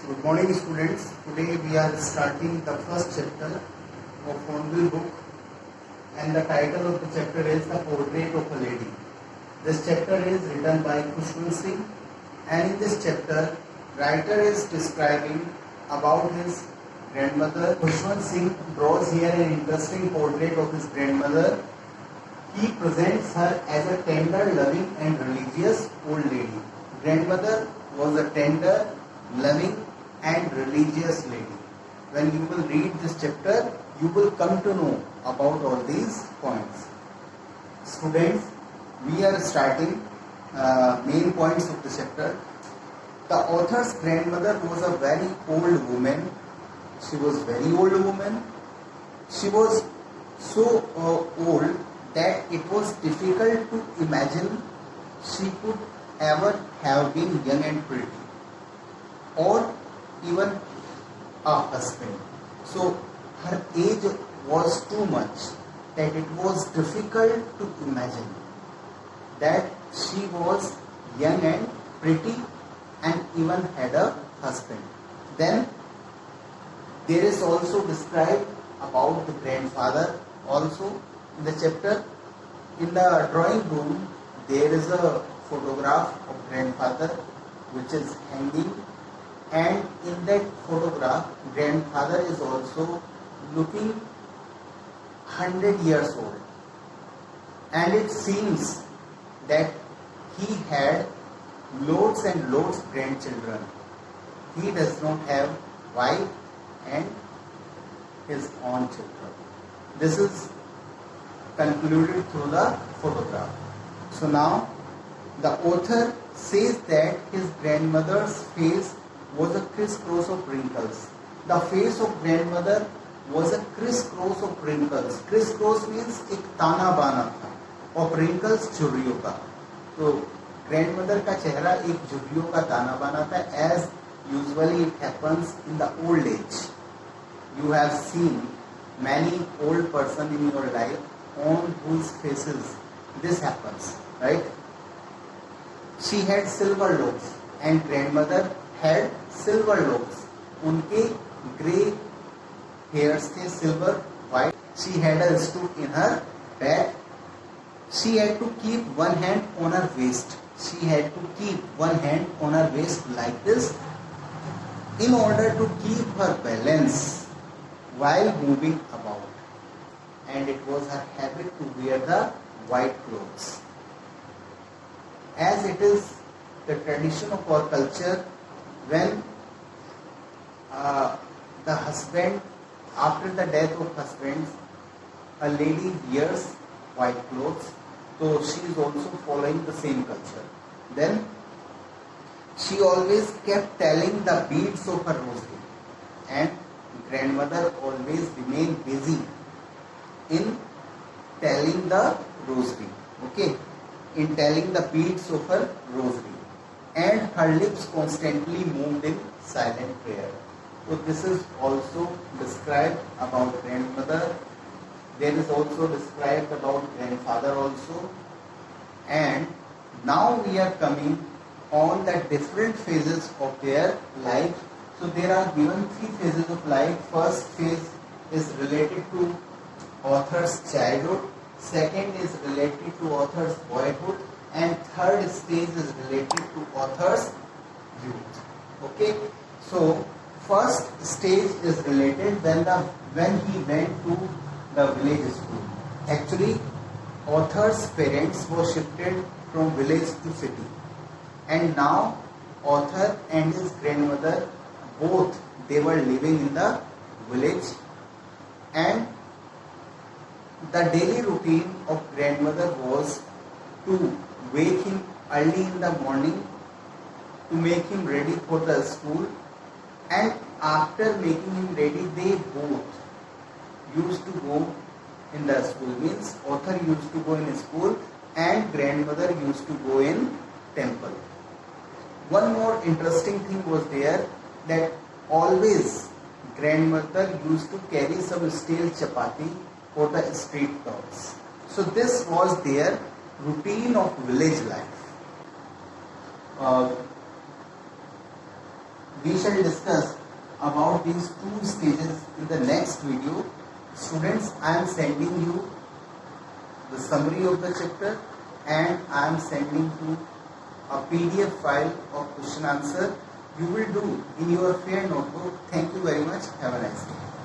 Good morning, students. Today we are starting the first chapter of Hornbill book, and the title of the chapter is The Portrait of a Lady. This chapter is written by Khushwant Singh, and in this chapter, writer is describing about his grandmother. Khushwant Singh draws here an interesting portrait of his grandmother. He presents her as a tender, loving, and religious old lady. Grandmother was a tender, loving, and religious lady. When you will read this chapter, you will come to know about all these points. Students, we are starting main points of the chapter. The author's grandmother was a very old woman. She was very old woman. She was so old that it was difficult to imagine she could ever have been young and pretty, or even a husband. So her age was too much that it was difficult to imagine that she was young and pretty and even had a husband. Then there is also described about the grandfather also in the chapter. In the drawing room there is a photograph of grandfather which is hanging, and in that photograph grandfather is also looking 100 years old, and it seems that he had loads and loads of grandchildren. He does not have wife and his own children. This is concluded through the photograph. So now the author says that his grandmother's face was a crisscross of wrinkles. The face of grandmother was a crisscross of wrinkles. Crisscross means एक ताना बाना था, और wrinkles झुर्रियों का. तो grandmother का चेहरा एक झुर्रियों का ताना बाना था, as usually it happens in the old age. You have seen many old person in your life on whose faces this happens, right? She had silver locks, and grandmother had silver locks. उनके grey hairs थे silver white. She had a stool in her back. She had to keep one hand on her waist. She had to keep one hand on her waist like this in order to keep her balance while moving about. And it was her habit to wear the white clothes. As it is the tradition of our culture, when the husband, after the death of husband, a lady wears white clothes, so she is also following the same culture. Then she always kept telling the beads of her rosary, and grandmother always remained busy in telling the rosary, okay, in telling the beads of her rosary, and her lips constantly moved in silent prayer. So this is also described about grandmother. There is also described about grandfather also. And now we are coming on the different phases of their life. So there are given 3 phases of life. First phase is related to author's childhood. Second is related to author's boyhood. And third stage is related to author's youth. Okay. So first stage is related when he went to the village school. Actually, author's parents were shifted from village to city, and now author and his grandmother both they were living in the village, and the daily routine of grandmother was to wake him early in the morning to make him ready for the school, and after making him ready they both used to go in the school. Means author used to go in school and grandmother used to go in temple. One more interesting thing was there, that always grandmother used to carry some stale chapati for the street dogs. So this was their routine of village life. We shall discuss about these two stages in the next video. Students, I am sending you the summary of the chapter and I am sending you a PDF file of question answer. You will do in your fair notebook. Thank you very much. Have a nice day.